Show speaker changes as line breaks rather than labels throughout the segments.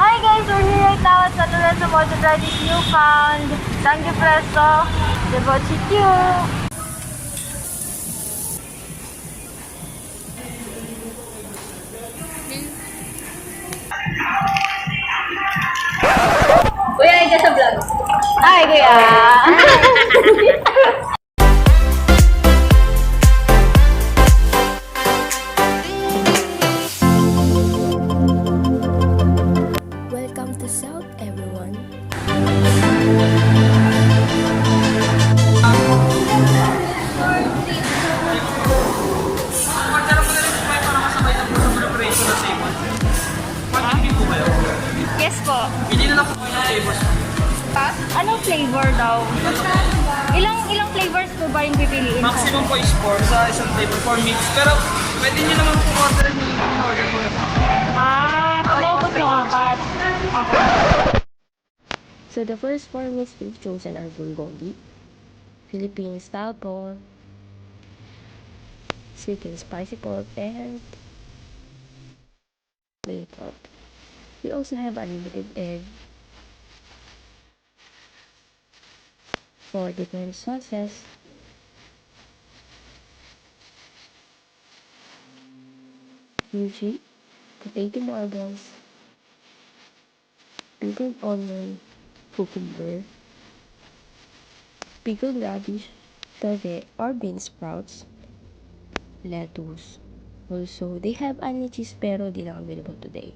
Hi guys, we're here right now at San Lorenzo Motor Riding Newfound. Thank you, Presto. Debochichu.
Kuya, ika sa vlog.
Hi, kuya.
Welcome to South, everyone.
Yes po.
Hindi na lang po yung flavors.
Anong flavor daw? Ilang flavors po ba yung pipiliin ko?
Maximum po is 4 sa isang flavor, 4 mix. Pero pwede nyo naman po order yung order po.
Pumukot yung apat.
So the first four meats we've chosen are bulgogi, Philippine style pork, sweet and spicy pork, and plain pork. We also have unlimited egg, 4 different sauces, kimchi, potato marbles, pickled onion, cucumber, pickled radish, peve or bean sprouts, lettuce. Also, they have any cheese pero di lang available today.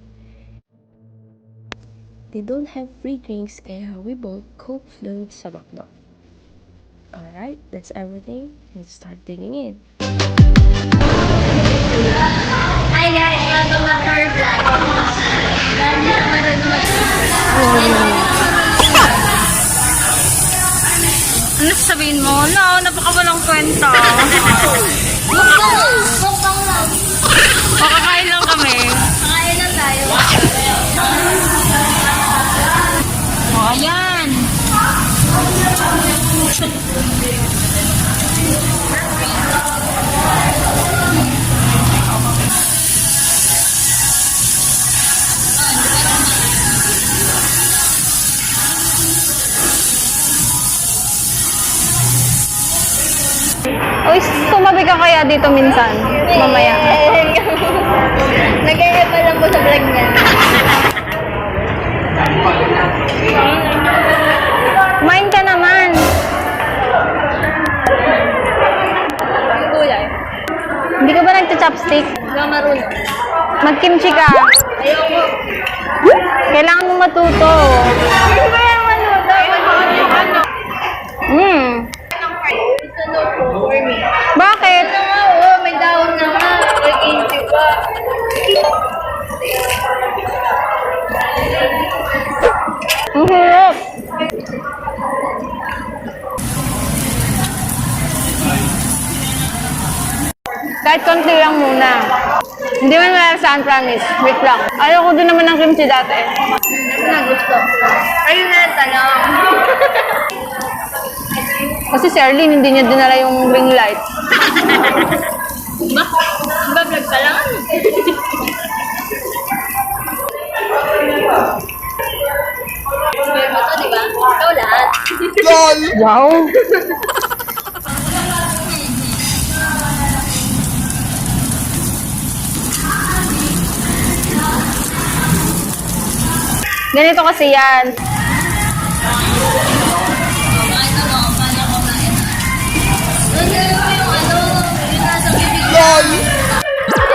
They don't have free drinks kaya we bought Coke float sa McDo. Alright, that's everything. Let's start digging in.
Hi guys, welcome back to our vlog. Lagi na marunong
Ano sabihin mo? No, napakawalang kwenta.
Mukbang lang.
Makakain lang kami.
Kakain na tayo.
O, ayan. Uy, tumabi ka kaya dito minsan? Mamaya.
Nagaya pa lang po sa vlog niya.
Kumain ka naman.
Gulay.
Hindi ka ba nagcha-chopstick?
Hindi ako marunong.
Mag-kimchi ka.
Ayoko.
Kailangan mo matuto.
Hindi ba yung maluto? Gusto no po for me.
Bakit?
Ano nga, oh, may dahon na nga. Nag-intip pa.
Ang hirap. Kahit konti lang muna. Hindi man malasahan, promise. Wait lang. Ayaw ko din naman ng kimchi dati.
Ano na gusto? Ayun na lang tanong.
Kasi si Arlene, hindi niya dinala yung ring light.
Bablog ka lang. Pero ito, di ba? Ikaw lahat.
Wow! Ganito kasi yan.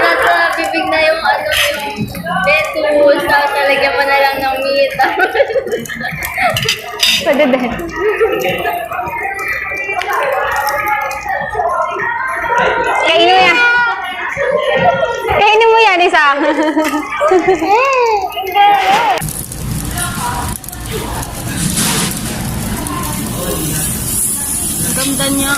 Nasa bibig na yung ano, yung lettuce, tapos nalagyan mo na lang ng meat.
Pwede din. Kainin mo yan. Kainin mo yan, isa. Ang ganda niya.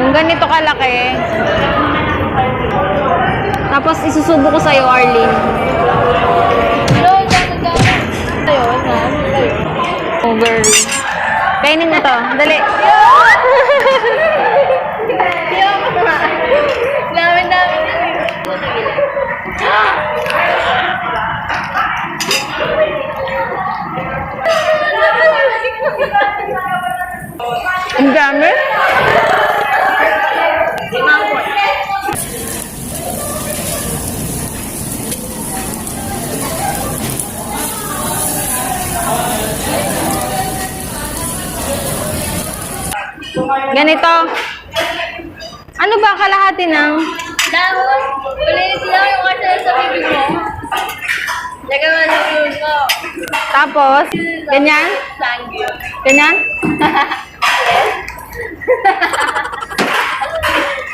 Yung ganito kalaki, Tapos isusubo ko sa'yo, Arlene. Over. Kainin mo to. Dali.
Dami.
Ang dami. Ganito. Ano ba kalahati ng?
Tapos, ulitin lang yung order sa bibig mo. Lagyan mo sa bibig mo.
Tapos, ganyan?
Thank you.
Ganyan?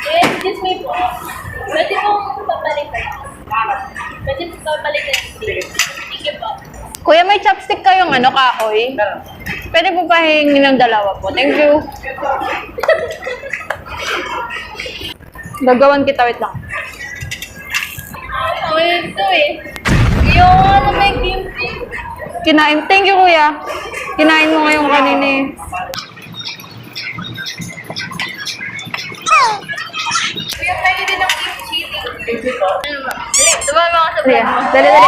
Excuse me po. Pwede pong papalitan. Pwede pong papalitan. Thank you po.
Kuya, may chopstick kayong ano, kahoy? Pwede po pahingi ng dalawa po. Thank you. Gagawan kita, wait lang.
Okay, ito eh. Yung ano may kimchi.
Kinain. Thank you, kuya. Kinain mo ngayong kanina eh.
Kuya, pwede din ng kimchi. Ano ba? Dali, tumama ka sa
Sige,
vlog mo.
dali, dali.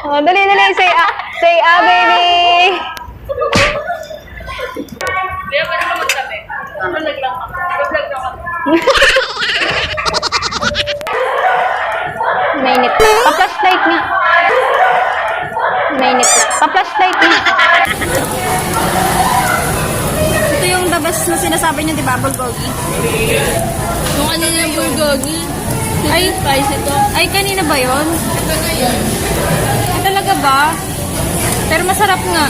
Oh, dali, dali. Say baby.
Kuya, pwede ka magsabi. Vlog lang ako. Vlog lang ako.
Mainit na. Pa-flashlight nga. Mainit na. Pa-flashlight nga.
Ito yung the best na sinasabi niyo, di ba, bulgogi?
Yung ano yung bulgogi. Ay, spice ito.
Ay, kanina ba yon?
Ito na yun.
Ay, talaga ba? Pero masarap nga.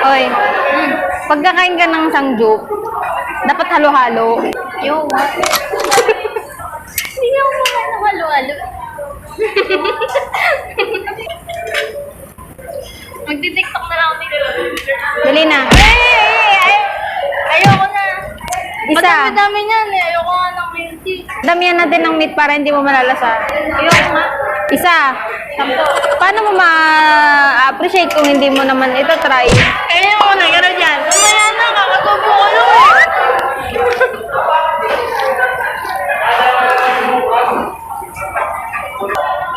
Oy, pag kakain ka ng sangyup, dapat halo-halo.
Yo, what? Hindi nga ako makain ng halo-halo. Magti-tiktok na lang ako nito.
Dali na.
Ayoko na.
Isa.
Madami niyan eh. Ayoko nga ng kimchi.
Damihan natin ng meat para hindi mo malalasa.
Ayoko nga.
Isa. Paano mo ma-appreciate kung hindi mo naman ito try?
Kaya mo na, gano'n yan. Mamaya na, kakatubo ko lang eh.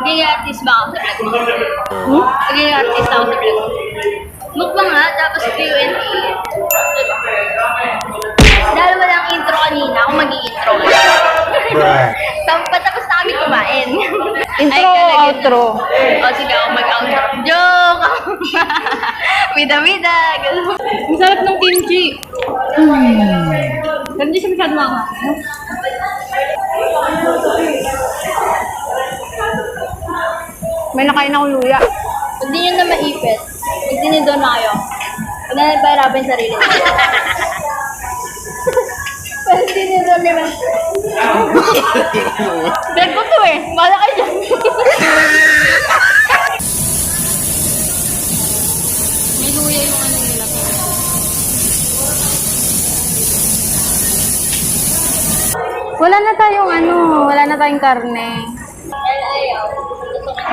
Magiging artist ba ako sa vlog mo? Magiging artist ako sa vlog mo. Mukbang nga, tapos Q&A. Diba? Dahil walang intro kanina, ako mag-i-intro. Patapos na kami kumain.
Intro o outro?
O sige, ako mag-outro. Joke! Mida-mida!
Ang sarap ng kimchi. Pero hindi siya masyado mga. May nakain akong luya.
Pag di nyo na maipit, magdinido na kayo. Huwag na nagpahirapan yung sarili. Pero dinido naman.
Beg ko to eh. Bala kayo dyan.
May luya yung ano nila.
Wala na tayong wala na tayong karne.
Dahil ayaw. Gusto ko na.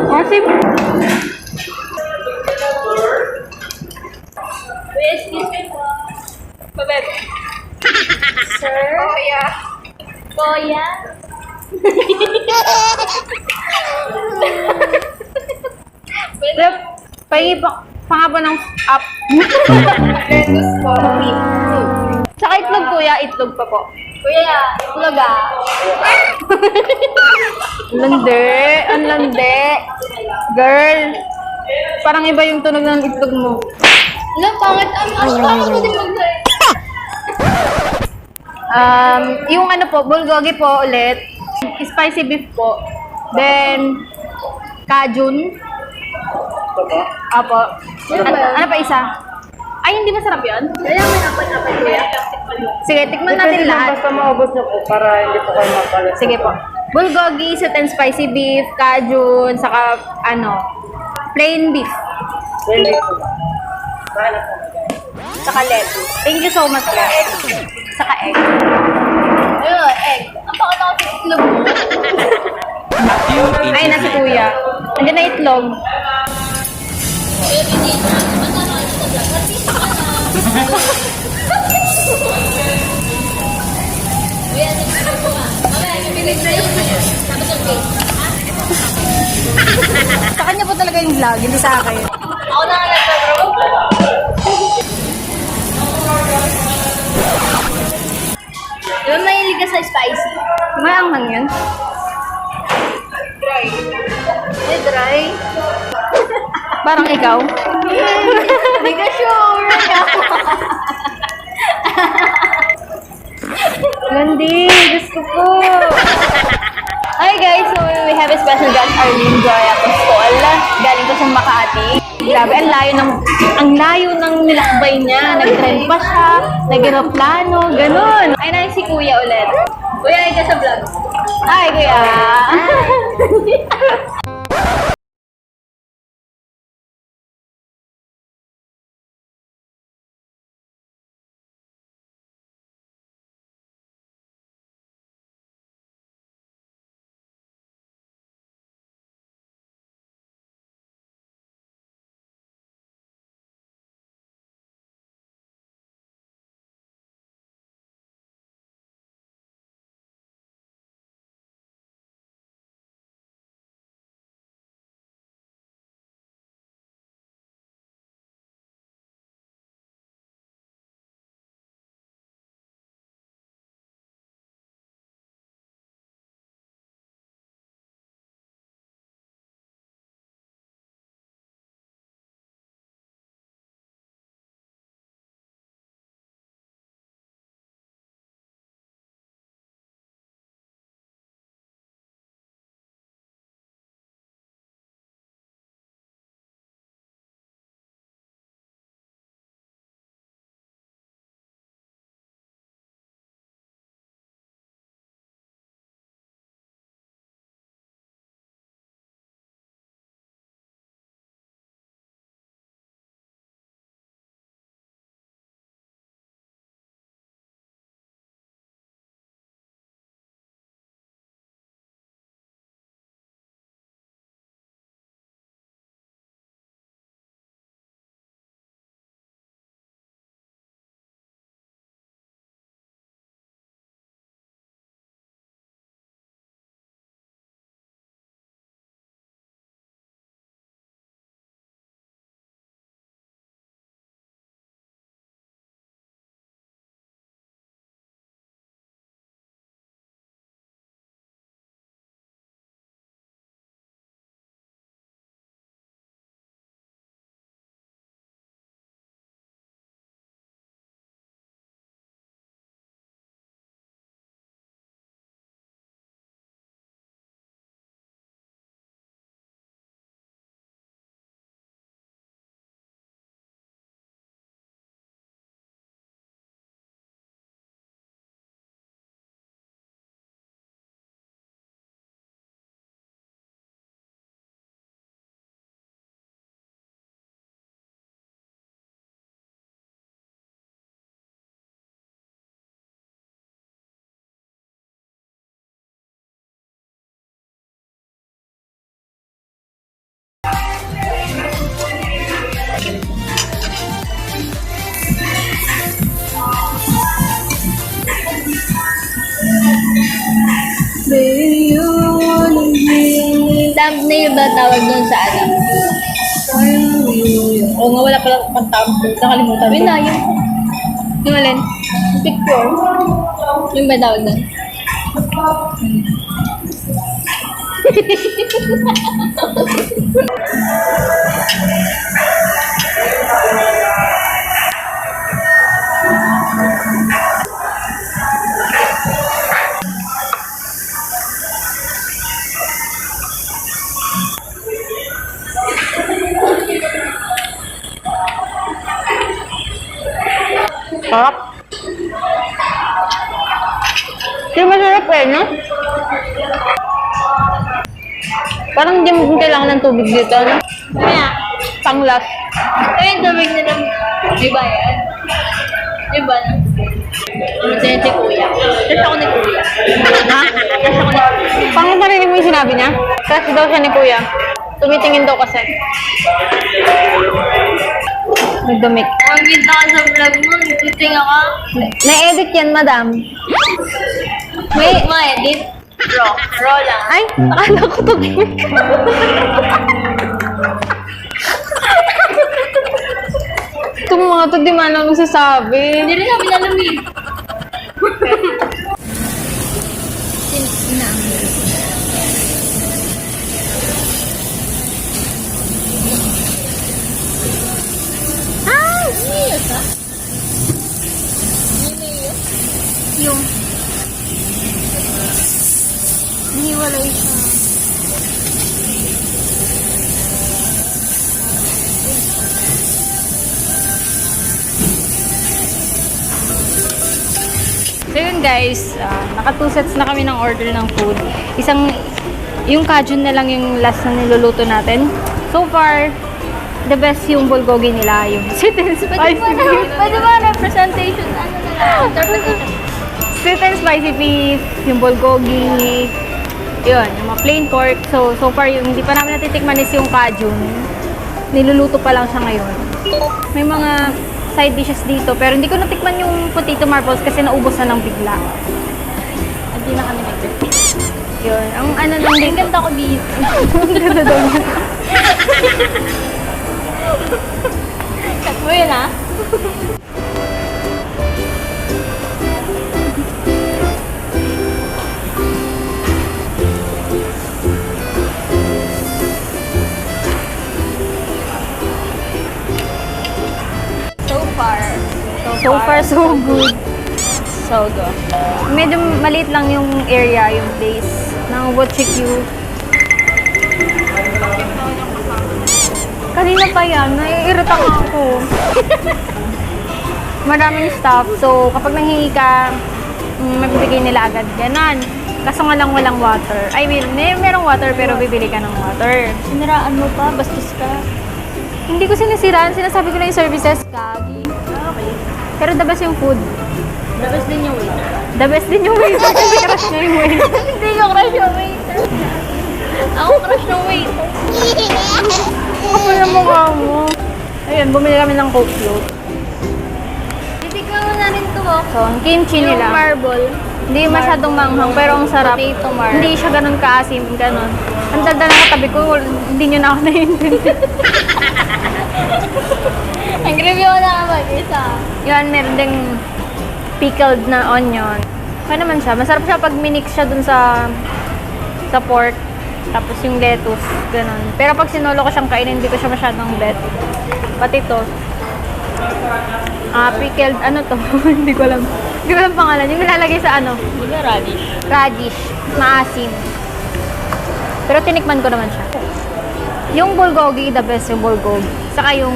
Kasi,
Kuya, excuse me po. Pabebe. Sir? Kuya. Kuya? Pwede.
pahingi pa nga po ng up.
Lettuce po.
Saka itlog kuya, itlog pa po.
Kuya, itlog ah.
Ang lande. Girl, parang iba yung tunog ng itlog mo.
Alam, pangit. Bakit mo din mag-say?
Yung ano po, bulgogi po ulit. Spicy beef po. Then, Cajun. Apo. Ano pa isa?
Ay, hindi masarap yun? Kaya may apat-apat kuya. Sige, tikman natin lahat.
Basta maubos na po para hindi po kayo mapalit.
Sige po. Bulgogi, sweet and spicy beef, cajun, saka plain beef.
Hindi po. Bahala po.
Saka lettuce. Thank you so much, guys. Saka egg. Ayun, egg. Ang pakala ko sa itlog mo. Ay, nasi kuya. Andiyan na itlog. Sa kanya po talaga yung vlog, hindi sa akin. Ako na nga nagtatrabaho. Diba mahilig ka sa spicy? Maanghang yun? Dry. Eh, dry? Parang ikaw? Hindi ka sure. Gandi, gusto ko. Hi guys, so we have a special guest, Arlene Joy Apostol. Galing ko sa Makati. Grabe, ang layo ng nilakbay niya. Nag-trend pa siya, nag-aeroplano, ganun. Ay, na si Kuya ulit. Kuya, ay ka sa vlog. Hi, Kuya. Thumbnail ba tawag doon sa ano?
Oo nga, wala pala pang tawag doon. Nakalimutan
Yun na, yung alin? Picture. Yung ba tawag doon?
Sarap eh, no? Parang hindi mo kailangan ng tubig dito, no?
Kaya,
Panglas.
ayun, tubig na lang. Di ba yan? Di ba? Ano din si Kuya? Crush ako ni Kuya.
Ha?
Crush ako ni Kuya.
Pangit narinig mo yung sinabi niya? Crush daw siya ni Kuya. Tumitingin daw kasi. Nagdumik.
Ang ganda ka sa vlog mo, nagtutinga ka.
Na-edit yan, madam.
May ma-edit. Raw lang.
Ay, akala ko tumimik. Itong mga to, di man lang nagsasabi.
Hindi rin namin alam eh. Ah! Serious ah? Yung hiniwalay siya.
So yun guys, naka 2 sets na kami ng order ng food. Yung Cajun na lang yung last na niluluto natin. So far, the best yung bulgogi nila, yung sweet and spicy beef.
Pwede ba representation? Ano na lang? Interpretation.
Sweet and spicy beef, yung bulgogi, yun, yung mga plain pork. So far, yung hindi pa namin natitikman is yung Cajun. Niluluto pa lang siya ngayon. May mga side dishes dito, pero hindi ko natikman yung potato marbles kasi naubos na ng bigla.
Hindi na kami nag-repeat.
Yun, ang ano lang
Ang
dito.
ganda ko dito.
Ang ganda daw niya.
Cut mo yun ah.
So far, so good. So good. Medyo maliit lang yung area, yung place ng Wochikyu. Kanina pa yan, naiirita nga ako. Maraming staff, so kapag nanghingi ka, mabibigay nila agad. Ganon. Kaso nga lang walang water. I mean, merong water pero bibili ka ng water.
Siniraan mo pa, bastos ka.
Hindi ko sinisiraan, sinasabi ko na yung services kagi.
Okay.
Pero the best yung food.
Labas din yung waiter.
The best din yung waiter kasi crush niya yung waiter.
Hindi ko crush yung waiter. Ako crush ng waiter.
Ako yung mukha mo. Ayun, bumili kami ng Coke float.
Titikman mo na rin to oh.
So, ang kimchi
Yung
nila.
marble.
Hindi masyadong manghang, pero ang sarap.
Potato marble.
Hindi siya ganun kaasim, ganun. Ang dada ng katabi ko, hindi nyo na ako naiintindi.
Ang review ko na mag-isa.
Yan, meron ding pickled na onion. Kaya naman siya. Masarap siya pag minix siya dun sa pork. Tapos yung lettuce, ganun. Pero pag sinolo ko siyang kainin, hindi ko siya masyadong bet. Pati to. Pickled, ano to? Hindi ko alam. Hindi ko alam pangalan. Yung nilalagay sa ano?
Hindi ka radish.
Radish. Maasim. Pero tinikman ko naman siya. Yung bulgogi, the best yung bulgogi. Saka yung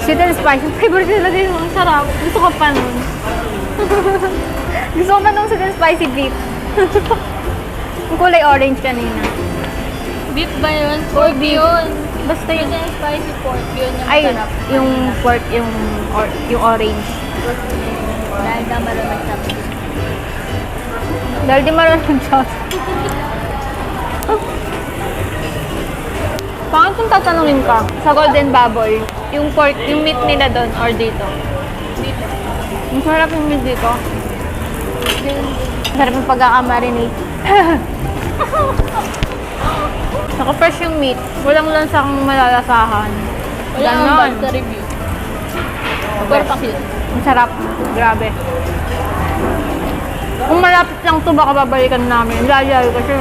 sweet and spicy. Favorite nila din. Ang sarap. Gusto ko pa nun. Gusto ko pa nung sweet and spicy beef. Yung kulay orange kanina.
Beef ba yun? Pork yun.
Basta
Yun
yung...
yung spicy pork. Yun yung
Ay,
masarap.
yung pork, yung orange.
Dahil na marunong siya.
Dahil di marunong siya. Pangit kung tatanungin ka sa Golden Baboy, yung pork, yung meat nila doon or dito?
Dito.
Ang sarap yung meat dito. Ang sarap yung pagkakamarinate. Naka-fresh yung meat. Walang lansang malalasahan.
Wala
Ganon.
akong bad sa review. Perfect yun.
Ang sarap. Grabe. Kung malapit lang to, baka babalikan namin. Lalayo kasi.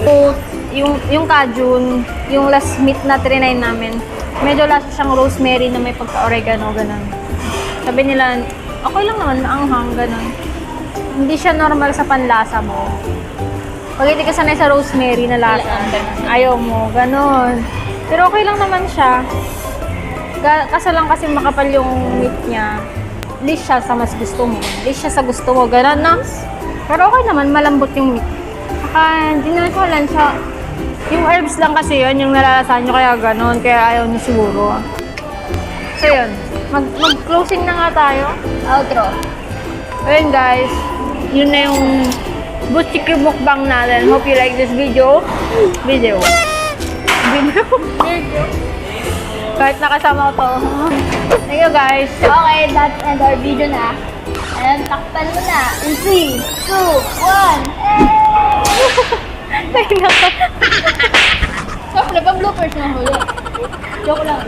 So, yung Cajun, yung last meat na trinay namin, medyo lasa siyang rosemary na may pagka-oregano, ganun. Sabi nila, Okay lang naman, maanghang, ganun. Hindi siya normal sa panlasa mo. Pag hindi ka sanay sa rosemary na lasa, ayaw mo, ganun. Pero okay lang naman siya. Kaso lang kasi makapal yung meat niya. Least siya sa mas gusto mo. Least siya sa gusto mo, ganun na. Pero okay naman, malambot yung meat. Saka, hindi naman ko lang siya. Yung herbs lang kasi yun, yung nalalasahan nyo kaya ganun, kaya ayaw nyo siguro. So yun, mag-closing na nga tayo.
Outro.
Ayun guys, yun na yung Butchiki mukbang natin. Hope you like this video. Kahit nakasama ko to. Thank you guys.
Okay, that's end our video na. And takpan mo na. In 3, 2, 1.
Ay, naka.
Siyempre, pa bloopers na huli. Joke lang.